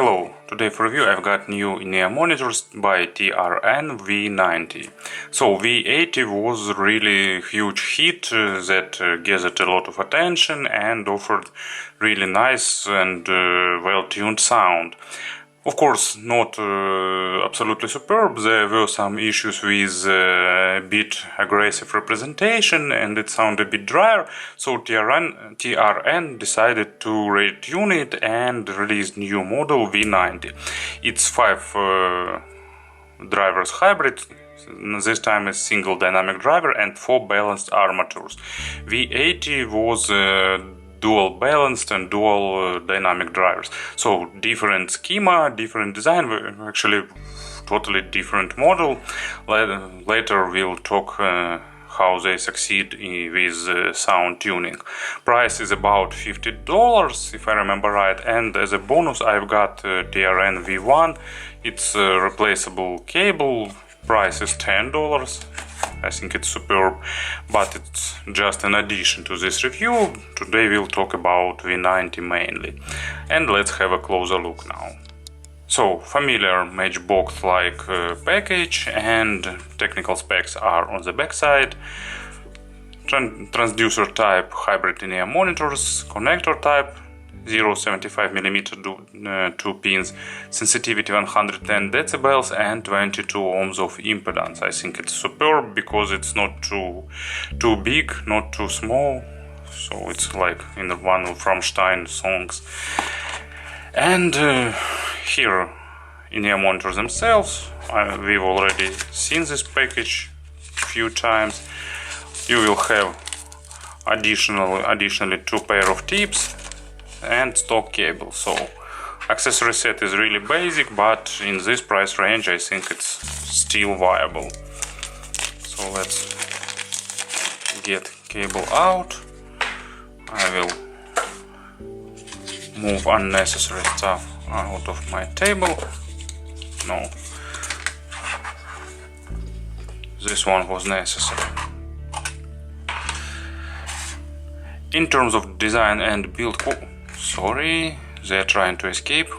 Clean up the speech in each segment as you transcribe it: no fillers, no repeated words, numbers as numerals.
Hello, today for review I've got new in-ear monitors by TRN V90. So V80 was really a huge hit that gathered a lot of attention and offered really nice and well-tuned sound. Of course, not absolutely superb. There were some issues with a bit aggressive representation and it sounded a bit drier, so TRN decided to retune it and released new model V90. It's 5 drivers hybrid. This time a single dynamic driver and 4 balanced armatures. V80 was dual balanced and dual dynamic drivers. So different schema, different design, actually totally different model. Later we'll talk how they succeed with sound tuning. Price is about $50 if I remember right, and as a bonus I've got TRN V1. It's a replaceable cable. Price is $10. I think it's superb, but it's just an addition to this review. Today we'll talk about V90 mainly. And let's have a closer look now. So, familiar matchbox-like package and technical specs are on the back side. Transducer type hybrid in-ear monitors, connector type 0.75mm 2 pins, sensitivity 110 decibels and 22 ohms of impedance. I think it's superb because it's not too big, not too small, so it's like in one of Rammstein songs. And here in-ear monitors themselves, we've already seen this package a few times. You will have additionally 2 pair of tips and stock cable. So accessory set is really basic, but in this price range I think it's still viable. So let's get cable out. I will move unnecessary stuff out of my table. No, this one was necessary. In terms of design and build sorry, they're trying to escape.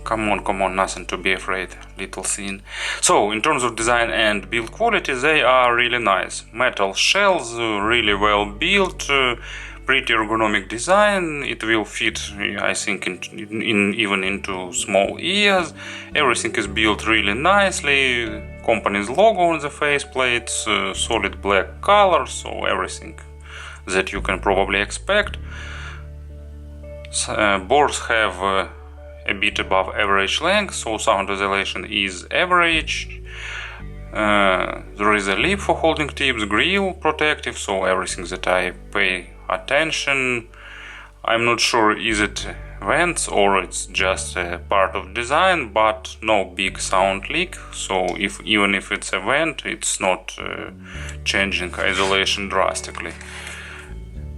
Come on, nothing to be afraid, little scene. So, in terms of design and build quality, they are really nice. Metal shells, really well built, pretty ergonomic design. It will fit, I think, even into small ears. Everything is built really nicely. Company's logo on the faceplates, solid black color, so everything that you can probably expect. Boards have a bit above average length, so sound isolation is average. There is a lip for holding tips, grill protective, so everything that I pay attention. I'm not sure is it vents or it's just a part of design, but no big sound leak, so even if it's a vent, it's not changing isolation drastically.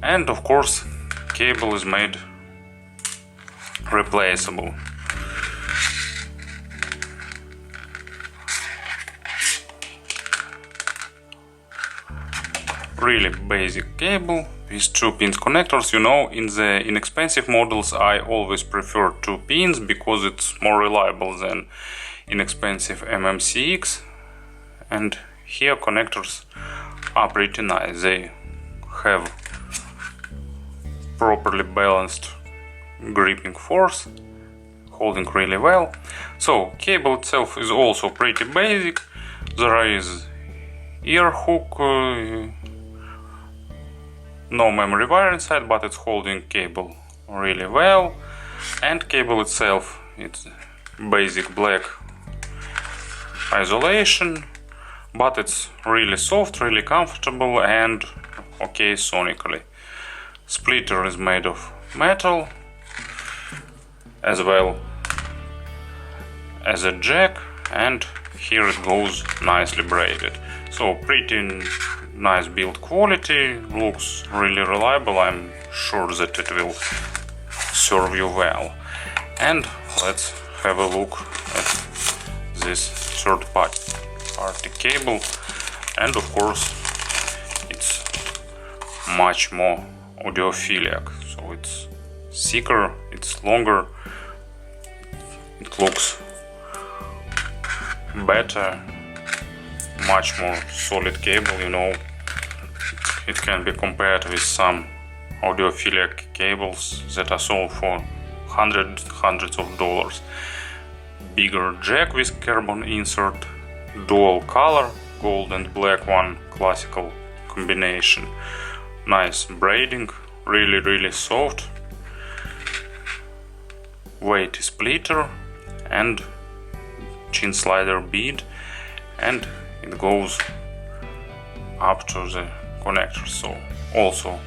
And of course cable is made replaceable. Really basic cable with 2 pins connectors. You know, in the inexpensive models I always prefer 2 pins because it's more reliable than inexpensive MMCX, and here connectors are pretty nice. They have properly balanced gripping force, holding really well. So cable itself is also pretty basic. There is ear hook, no memory wire inside, but it's holding cable really well. And cable itself, it's basic black isolation, but it's really soft, really comfortable and okay sonically. Splitter is made of metal, as well as a jack, and here it goes nicely braided. So pretty nice build quality, looks really reliable. I'm sure that it will serve you well. And let's have a look at this third party cable, and of course it's much more audiophilic, so it's thicker, it's longer, it looks better, much more solid cable, you know. It can be compared with some audiophilic cables that are sold for hundreds of dollars. Bigger jack with carbon insert, dual color, gold and black one, classical combination. Nice braiding, really soft. Weight splitter and chin slider bead, and it goes up to the connector. So also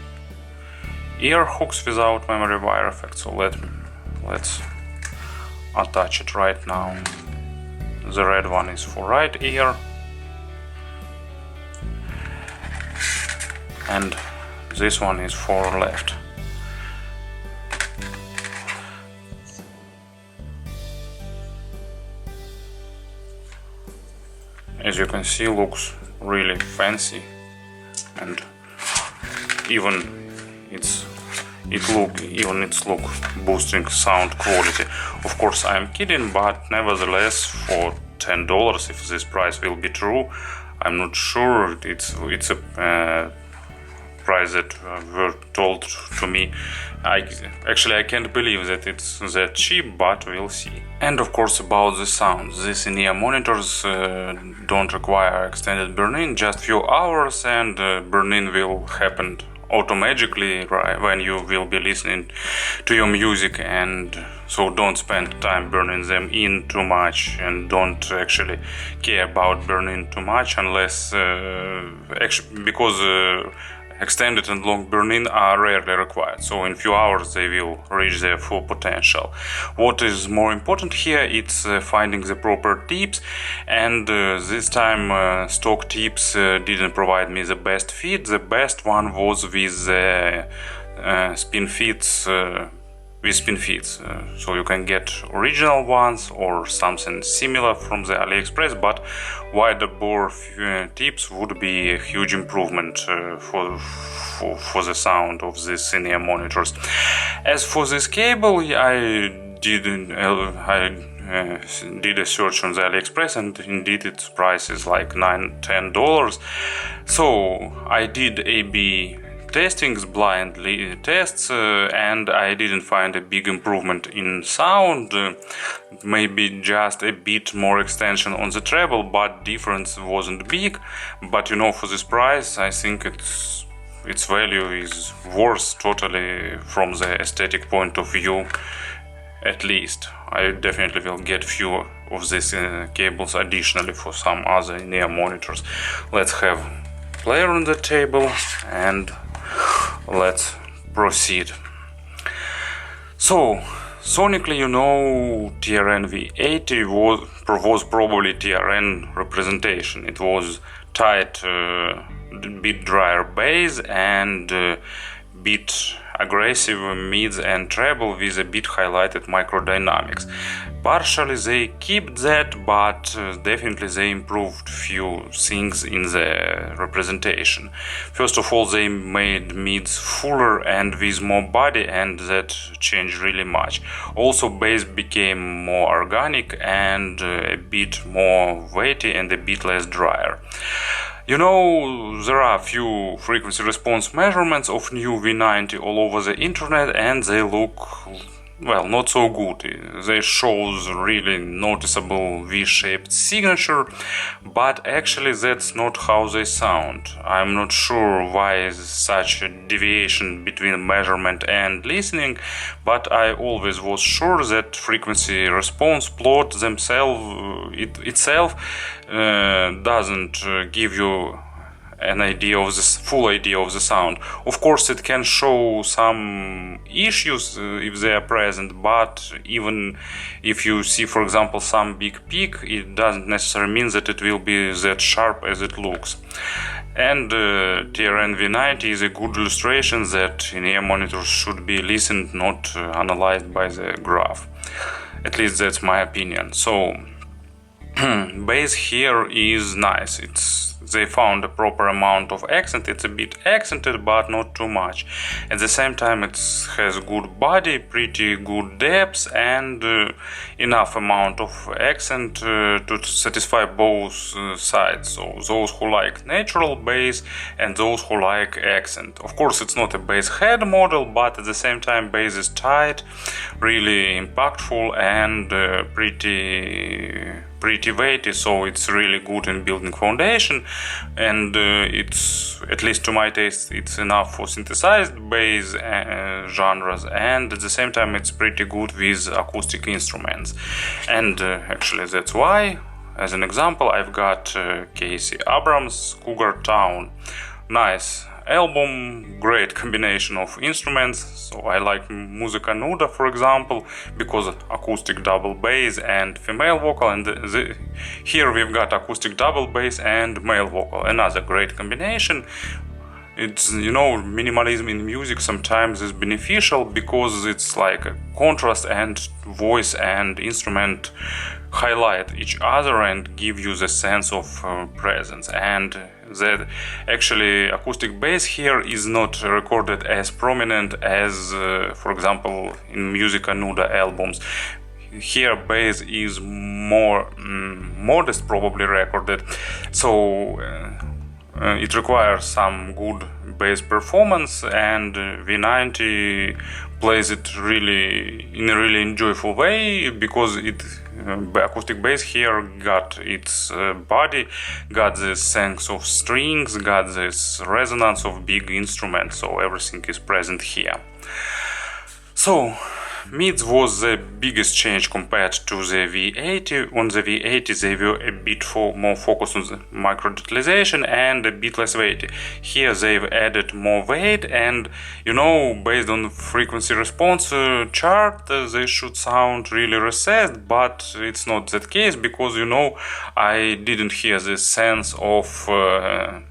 ear hooks without memory wire effect. So let's attach it right now. The red one is for right ear, and this one is for left. As you can see, looks really fancy, and even it's look boosting sound quality. Of course, I'm kidding, but nevertheless, for $10, if this price will be true, I'm not sure. It's a price that were told to me. I can't believe that it's that cheap, but we'll see. And of course, about the sound, these in-ear monitors don't require extended burn-in, just few hours, and burn-in will happen automatically when you will be listening to your music, and so don't spend time burning them in too much, and don't actually care about burning too much unless because extended and long burn-in are rarely required, so in few hours they will reach their full potential. What is more important here, it's finding the proper tips, and this time stock tips didn't provide me the best fit. The best one was with spin fits. So you can get original ones or something similar from the AliExpress, but wider bore tips would be a huge improvement for the sound of these in-ear monitors. As for this cable, I did a search on the AliExpress, and indeed its price is like $9-10. So I did A/B testings, blindly tests, and I didn't find a big improvement in sound. Maybe just a bit more extension on the treble, but difference wasn't big. But you know, for this price, I think its value is worth totally from the aesthetic point of view. At least I definitely will get few of these cables additionally for some other in-ear monitors. Let's have player on the table and let's proceed. So sonically, you know, TRN V90 was probably TRN representation. It was tight, bit drier bass and bit aggressive mids and treble with a bit highlighted microdynamics. Partially they kept that, but definitely they improved few things in the representation. First of all, they made mids fuller and with more body, and that changed really much. Also, bass became more organic and a bit more weighty and a bit less drier. You know, there are a few frequency response measurements of new V90 all over the internet, and they look, well, not so good. They show really noticeable V-shaped signature, but actually that's not how they sound. I'm not sure why such a deviation between measurement and listening, but I always was sure that frequency response plot itself doesn't give you an idea of this full idea of the sound. Of course, it can show some issues if they are present, but even if you see, for example, some big peak, it doesn't necessarily mean that it will be that sharp as it looks. And TRN V90 is a good illustration that in-ear monitors should be listened, not analyzed by the graph. At least that's my opinion. So bass here is nice. They found a proper amount of accent. It's a bit accented, but not too much. At the same time, it has good body, pretty good depth, and enough amount of accent to satisfy both sides. So those who like natural bass and those who like accent. Of course, it's not a bass head model, but at the same time, bass is tight, really impactful, and pretty weighty, so it's really good in building foundation, and it's, at least to my taste, it's enough for synthesized bass genres, and at the same time it's pretty good with acoustic instruments. And actually that's why, as an example, I've got Casey Abrams Cougartown. Nice album, great combination of instruments. So I like Musica Nuda, for example, because acoustic double bass and female vocal, and here we've got acoustic double bass and male vocal, another great combination. It's, you know, minimalism in music sometimes is beneficial because it's like a contrast, and voice and instrument highlight each other and give you the sense of presence. And that actually acoustic bass here is not recorded as prominent as for example in Musica Nuda albums. Here bass is more modest, probably recorded, so it requires some good bass performance, and V90 plays it really in a really enjoyable way, because acoustic bass here got its body, got this sense of strings, got this resonance of big instruments, so everything is present here. So mids was the biggest change compared to the V80. On the V80 they were a bit more focused on the micro-detalization and a bit less weighty. Here they've added more weight, and you know, based on frequency response chart, they should sound really recessed, but it's not that case, because you know, I didn't hear the sense of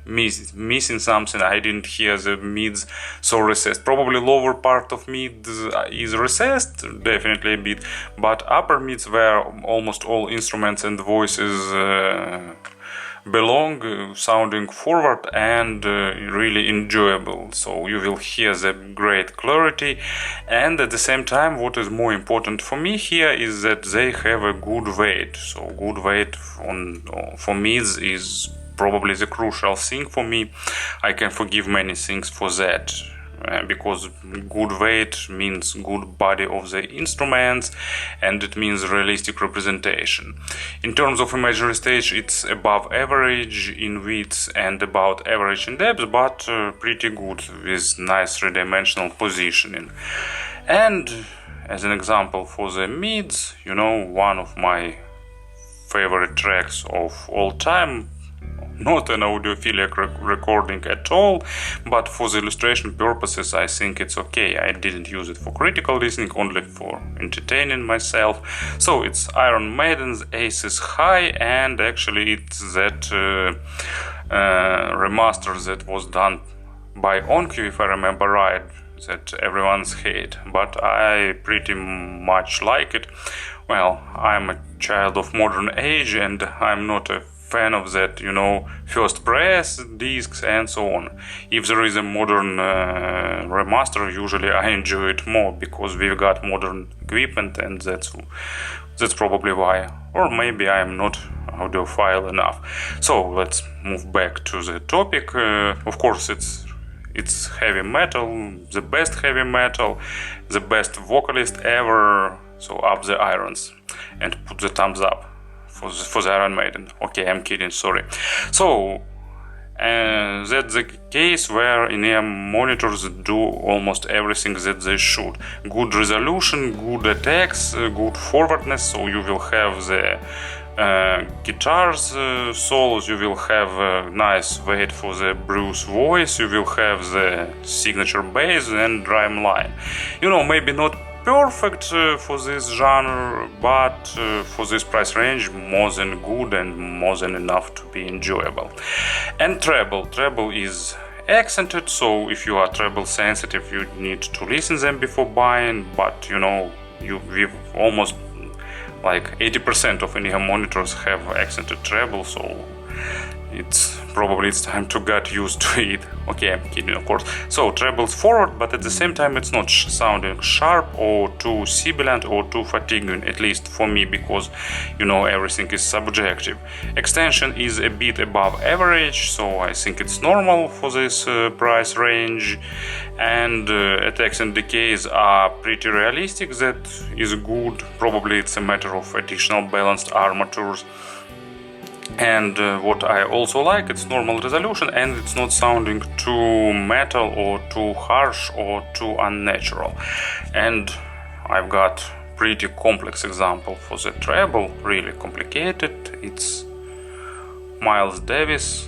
missing something. I didn't hear the mids so recessed. Probably lower part of mids is recessed, definitely a bit, but upper mids where almost all instruments and voices belong, sounding forward and really enjoyable. So you will hear the great clarity, and at the same time what is more important for me here is that they have a good weight. So good weight for mids is probably the crucial thing for me. I can forgive many things for that. Because good weight means good body of the instruments, and it means realistic representation. In terms of imaginary stage, it's above average in width and about average in depth, but pretty good with nice three-dimensional positioning. And as an example for the mids, you know, one of my favorite tracks of all time, not an audiophilic recording at all, but for the illustration purposes I think it's okay. I didn't use it for critical listening, only for entertaining myself. So it's Iron Maiden's Ace is High, and actually it's that remaster that was done by OnQ, if I remember right, that everyone's hate, but I pretty much like it. Well, I'm a child of modern age, and I'm not a fan of that, you know, first press discs and so on. If there is a modern remaster, usually I enjoy it more because we've got modern equipment, and that's probably why. Or maybe I'm not audiophile enough. So let's move back to the topic. Of course, it's heavy metal, the best heavy metal, the best vocalist ever. So up the irons and put the thumbs up for the Iron Maiden. Okay, I'm kidding, sorry. So that's the case where in-ear monitors do almost everything that they should. Good resolution, good attacks, good forwardness, so you will have the guitars solos, you will have a nice weight for the Bruce voice, you will have the signature bass and drum line. You know, maybe not perfect for this genre, but for this price range, more than good and more than enough to be enjoyable. And treble is accented, so if you are treble sensitive, you need to listen them before buying, but you know, we've almost like 80% of in-ear monitors have accented treble, so it's time to get used to it. Okay, I'm kidding, of course. So trebles forward, but at the same time it's not sounding sharp or too sibilant or too fatiguing, at least for me, because you know everything is subjective. Extension is a bit above average, so I think it's normal for this price range. And attacks and decays are pretty realistic, that is good. Probably it's a matter of additional balanced armatures. And what I also like, it's normal resolution, and it's not sounding too metal or too harsh or too unnatural. And I've got pretty complex example for the treble, really complicated. It's Miles Davis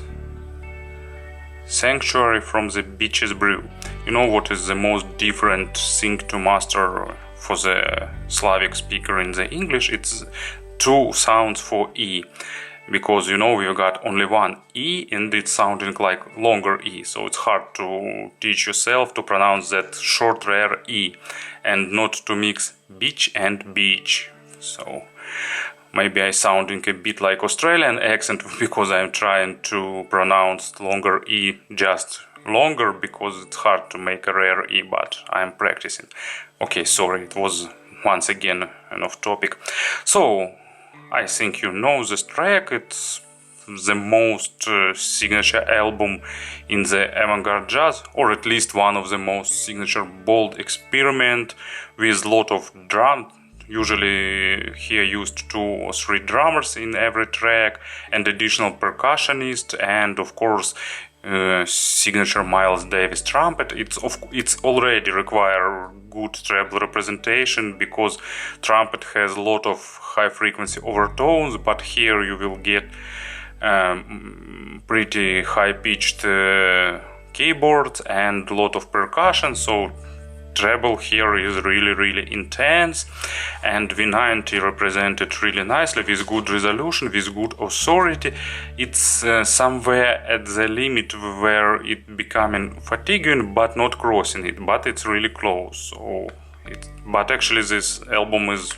Sanctuary from the Beaches Brew. You know what is the most different thing to master for the Slavic speaker in the English? It's two sounds for E. Because you know we've got only one E and it's sounding like longer E, so it's hard to teach yourself to pronounce that short rare E and not to mix beach and beach. So maybe I'm sounding a bit like Australian accent because I'm trying to pronounce longer E just longer, because it's hard to make a rare E, but I'm practicing. Okay, sorry, it was once again an off topic. So I think you know this track. It's the most signature album in the avant-garde jazz, or at least one of the most signature bold experiment with lot of drum. Usually here used 2 or 3 drummers in every track, and additional percussionist, and of course signature Miles Davis trumpet. It's already require good treble representation, because trumpet has a lot of high frequency overtones, but here you will get pretty high pitched keyboards and a lot of percussion, so treble here is really intense, and V90 represented really nicely with good resolution, with good authority. It's somewhere at the limit where it becoming fatiguing but not crossing it, but it's really close. But actually this album is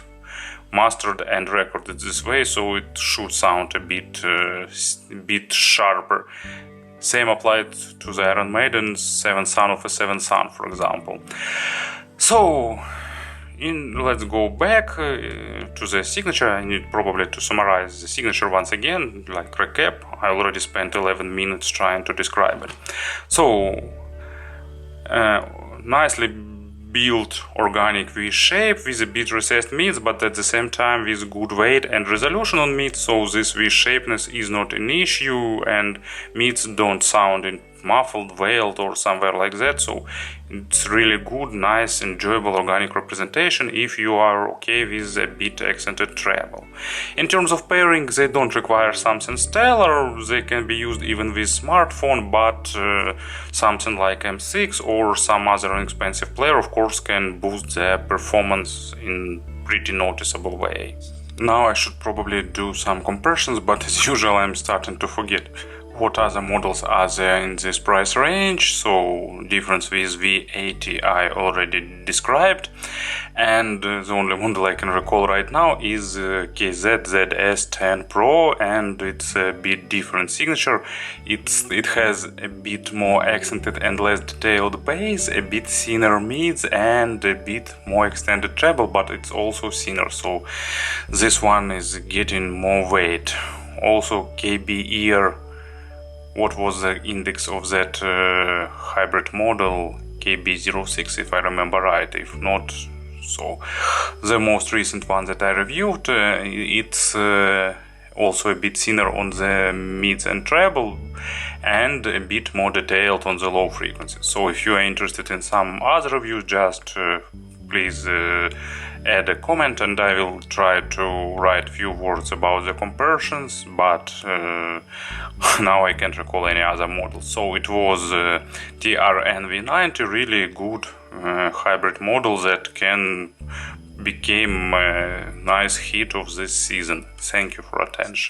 mastered and recorded this way, so it should sound a bit sharper. Same applied to the Iron Maiden's 7th Son of a 7th Son, for example. So, let's go back to the signature. I need probably to summarize the signature once again, like recap. I already spent 11 minutes trying to describe it. So, nicely built organic V shape with a bit recessed mids, but at the same time with good weight and resolution on mids, so this V shapeness is not an issue, and mids don't sound muffled, veiled or somewhere like that. So it's really good, nice, enjoyable organic representation if you are okay with a bit accented treble. In terms of pairing, they don't require something stellar. They can be used even with smartphone, but something like M6 or some other inexpensive player of course can boost their performance in pretty noticeable way. Now I should probably do some comparisons, but as usual I'm starting to forget. What other models are there in this price range? So difference with V80 I already described, and the only model I can recall right now is KZ-ZS10 Pro, and it's a bit different signature. It has a bit more accented and less detailed bass, a bit thinner mids and a bit more extended treble, but it's also thinner, so this one is getting more weight. Also KB ear, what was the index of that hybrid model? KB06 if I remember right, if not, so the most recent one that I reviewed, it's also a bit thinner on the mids and treble and a bit more detailed on the low frequencies. So if you are interested in some other reviews, just please add a comment and I will try to write few words about the comparisons, but now I can't recall any other model. So it was TRN V90, really good hybrid model that can become a nice hit of this season. Thank you for attention.